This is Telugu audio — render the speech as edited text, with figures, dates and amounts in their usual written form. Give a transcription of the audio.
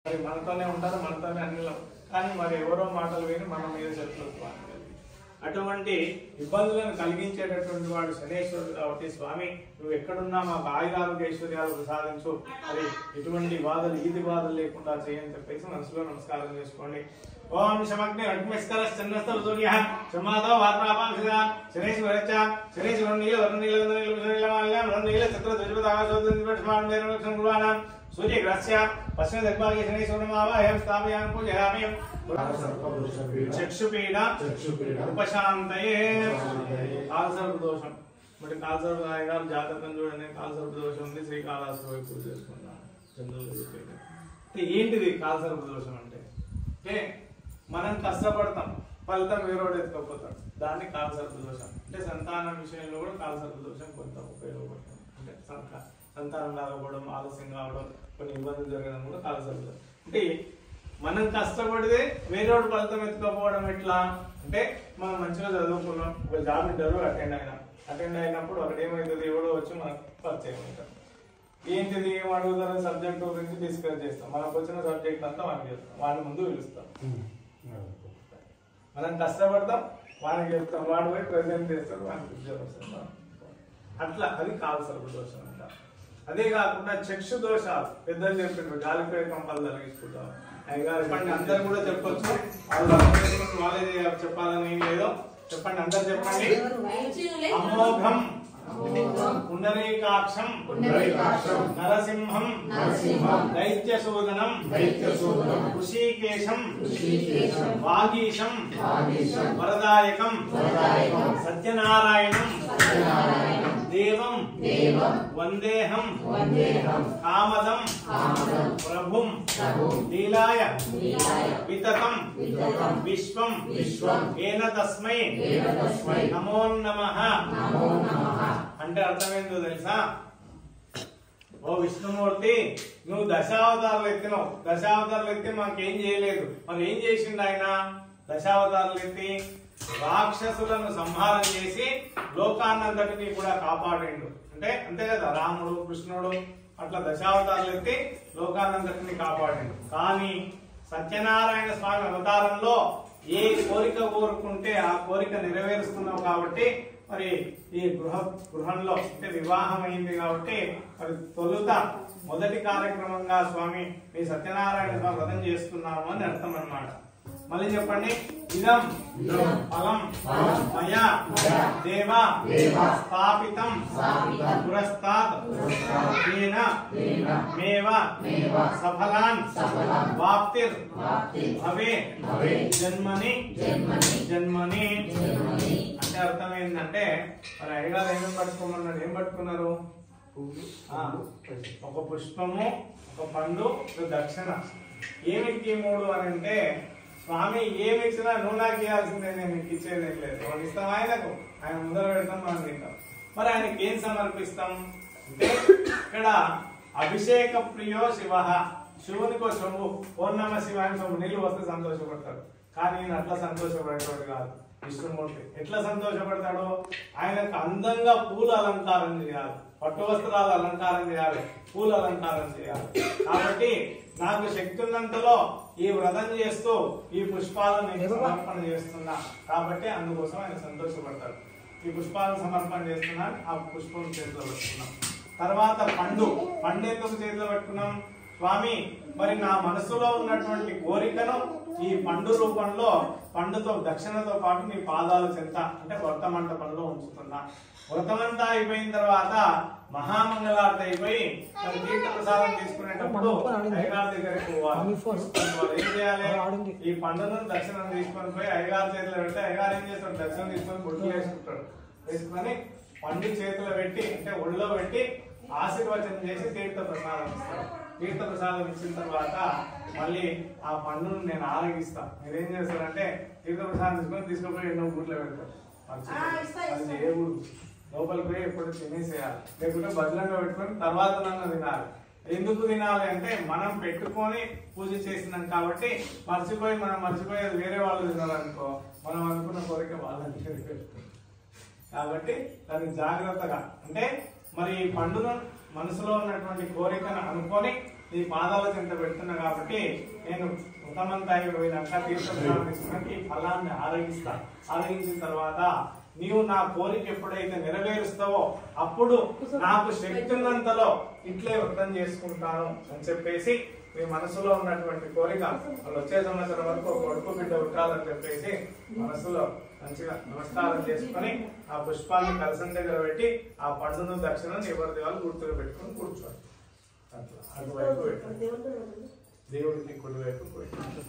మరి మనతోనే ఉంటారు, మనతోనే అన్ని, కానీ మరి ఎవరో మాటలు విని మన మీద శత్రుత్వం. అటువంటి ఇబ్బందులను కలిగించేటటువంటి వాడు శనేశ్వరుడు కాబట్టి స్వామి నువ్వు ఎక్కడున్నా మాకు ఆయురారోగ్య ఐశ్వర్యాలు ప్రసాదించు, మరి ఎటువంటి బాధలు ఈది బాధలు లేకుండా చేయని చెప్పేసి మనసులో నమస్కారం చేసుకోండి. ఓం శమగ్ని అగ్నిస్కర చంద్రస్థ సూర్య సమాధో వాత్రాపాంశ శనేశ్వరచ్చ శనేశ్వర నీల వర్ణీల నీల చక్ర ధ్వజపదాశోధన సూర్యగ్రస్య పశ్చిమ దిగ్భాగే శనేశ్వరమావాహయం స్థాపయామి పూజయామి. చక్షుపీడ ఉపశాంతయే. కాలసర్ప దోషం, బట్ కాలసర్ప గారు జాతకం చూడండి, కాలసర్ప దోషం ఉంది, శ్రీకాళహస్తి వైపు పూజ చేసుకున్నాను చంద్రులు చెప్పేది. అంటే ఏంటిది కాలసర్ప దోషం అంటే? అంటే మనం కష్టపడతాం, ఫలితం వేరేవాడు ఎత్తుకపోతాడు, దాన్ని కాలసర్ప దోషం. అంటే సంతానం విషయంలో కూడా కాలసర్ప దోషం కొంత ఉపయోగపడుతుంది. అంటే సంతానం రాకపోవడం, ఆలస్యం కావడం, కొన్ని ఇబ్బందులు జరగడం కూడా కాలసర్ప దోషం. అంటే మనం కష్టపడితే వేరేవాడు ఫలితం ఎత్తుకపోవడం ఎట్లా అంటే, మనం మంచిగా చదువుకున్నాం, ఒక జాబ్ ఇంటర్వ్యూ అటెండ్ అయినప్పుడు అక్కడ ఏమవుతుంది, ఎవడో వచ్చి మనకు పరిచయం అవుతాం. ఏంటిది ఏం అడుగుతారో సబ్జెక్ట్ గురించి డిస్కస్ చేస్తాం, మనకు వచ్చిన సబ్జెక్ట్ అంతా వానికి చెప్తాం, వాడి ముందు పిలుస్తాం. మనం కష్టపడతాం, వానికి చెప్తాం, వాడు పోయి ప్రెజెంట్ చేస్తాడు, వానికి ఉద్యోగం వస్తాం. అట్లా అది కాలసర్ప దోషం అంట. అదే కాకుండా చక్షు దోషాలు పెద్దలు చెప్పిండ్రు, గాలిపై కంపలు తొలగించుకుంటాం. చెప్పండి, అందరు కూడా చెప్పొచ్చు, వాళ్ళే చెప్పాలని ఏం లేదో చెప్పండి, అందరు చెప్పండి. అమోఘం పుండరీకాక్షం నరసింహం దైత్యసూదనం ఋషికేశం వాగీశం వరదాయకం సత్యనారాయణం దేవం వందేహం కామదం ప్రభుం లీలాయ వితతం విశ్వం ఏన తస్మై నమో నమః. అంటే అర్థమేందో తెలుసా? ఓ విష్ణుమూర్తి, నువ్వు దశావతారాలు ఎత్తినావు, దశావతారాలు ఎత్తి మాకేం చేయలేదు. మరి ఏం చేసిండు ఆయన? దశావతారాలు ఎత్తి రాక్షసులను సంహారం చేసి లోకాన్నంతటిని కూడా కాపాడిండు. అంటే అంతే కదా, రాముడు కృష్ణుడు అట్లా దశావతారాలు ఎత్తి లోకాన్నంతటిని కాపాడిండు. కానీ సత్యనారాయణ స్వామి అవతారంలో ఏ కోరిక కోరుకుంటే ఆ కోరిక నెరవేరుస్తున్నావు కాబట్టి మరి ఈ గృహంలో అంటే వివాహం అయింది కాబట్టి మరి తొలుత మొదటి కార్యక్రమంగా స్వామి మీ సత్యనారాయణ స్వామి వ్రతం చేస్తున్నాము అని అర్థం అన్నమాట. మళ్ళీ చెప్పండి. ఇదం ఫలం మయా దేవ స్థాపితం పురస్తాద్ తేన మేవ సఫలాన్ వాప్తిర్ భవే జన్మని జన్మని. అంటే అర్థం ఏంటంటే మరి అయ్యగారు ఏమేమి పట్టుకోమన్నాడు? ఏం పట్టుకున్నారు? ఒక పుష్పము, ఒక పండు, ఒక దక్షిణ. ఏమిటి మూడు అని అంటే, స్వామి ఏమి ఇచ్చినా నువ్వు నాకు ఇవ్వాల్సిందే, నేను నీకు ఇచ్చేది లేదు. ఒక ఇస్తాం ఆయనకు, ఆయన ముందర పెడతాం, మనం తింటాం. మరి ఆయనకి ఏం సమర్పిస్తాం అంటే, ఇక్కడ అభిషేక ప్రియో శివ, శివునికో సొమ్ము, పూర్ణమ శివాని సొమ్ము, నీళ్ళు వస్తే సంతోషపడతాడు. కానీ ఈయన అట్లా సంతోషపడేటోడు కాదు. విష్ణుమూర్తి ఎట్లా సంతోషపడతాడు? ఆయనకు అందంగా పూల అలంకారం చేయాలి, పట్టు వస్త్రాలు అలంకారం చేయాలి, పూల అలంకారం చేయాలి. కాబట్టి నాకు శక్తి ఉన్నంతలో ఈ వ్రతం చేస్తూ ఈ పుష్పాలను నేను సమర్పణ చేస్తున్నా కాబట్టి అందుకోసం ఆయన సంతోషపడతాడు. ఈ పుష్పాలను సమర్పణ చేస్తున్నా, ఆ పుష్పం చేతిలో పెట్టుకున్నాం. తర్వాత పండు ఎందుకు చేతిలో పెట్టుకున్నాం? స్వామి మరి నా మనసులో ఉన్నటువంటి కోరికను ఈ పండు రూపంలో, పండుతో దక్షిణతో పాటు నీ పాదాలు చెంత అంటే వ్రతమంటపంలో ఉంచుతున్నా. వ్రతమంతా అయిపోయిన తర్వాత మహామంగళార్తి అయిపోయి మరి తీర్థ ప్రసాదం తీసుకునేటప్పుడు అయ్యగారి దగ్గరికి పోవాలి. ఏం చేయాలి? ఈ పండును దక్షిణం తీసుకొని పోయి అయ్యగారి చేతిలో పెడితే అయ్యగారు ఏం చేస్తాడు? దక్షిణం తీసుకొని బొడ్లు వేసుకుంటాడు. వేసుకొని పండు చేతిలో పెట్టి అంటే ఒళ్ళో పెట్టి ఆశీర్వచనం చేసి తీర్థ ప్రసాదం ఇస్తాడు. తీర్థ ప్రసాదం ఇచ్చిన తర్వాత మళ్ళీ ఆ పండును నేను ఆరగిస్తాను. మీరేం చేస్తారంటే తీర్థ ప్రసాదం తీసుకొని ఎన్నో గుడ్లు పెడతారు. అది చేయకూడదు, లోపలికి పోయి ఎప్పుడు తినేసేయాలి, లేకుంటే భద్రంగా పెట్టుకొని తర్వాత నన్ను తినాలి. ఎందుకు తినాలి అంటే మనం పెట్టుకొని పూజ చేసినాం కాబట్టి మనం మర్చిపోయేది వేరే వాళ్ళు తినాలనుకో, మనం అనుకున్న కోరిక వాళ్ళని నెరవేరుతుంది. కాబట్టి దాన్ని జాగ్రత్తగా అంటే మరి ఈ పండును మనసులో ఉన్నటువంటి కోరికను అనుకొని నీ పాదాల చెంత పెడుతున్నా కాబట్టి నేను ఉత్తమంతా అయిపోయినాక తీర్థస్నానం ఈ ఫలాన్ని ఆరగిస్తా. ఆరగించిన తర్వాత నీవు నా కోరిక ఎప్పుడైతే నెరవేరుస్తావో అప్పుడు నాకు శక్తి ఉన్నంతలో ఇట్లే వ్రతం చేసుకుంటాను అని చెప్పేసి మీ మనసులో ఉన్నటువంటి కోరిక వాళ్ళు వచ్చే సంవత్సరం వరకు కొడుకు బిడ్డ ఉట్టాలని చెప్పేసి మనసులో మంచిగా నమస్కారం చేసుకొని ఆ పుష్పాన్ని కలసం దగ్గర పెట్టి ఆ పండును దక్షిణను ఎవరిది వాళ్ళు గుర్తుగా పెట్టుకుని కూర్చోండి. అట్లా అటువైపు పెట్టండి, దేవుడికి కుడివైపు పెట్టండి.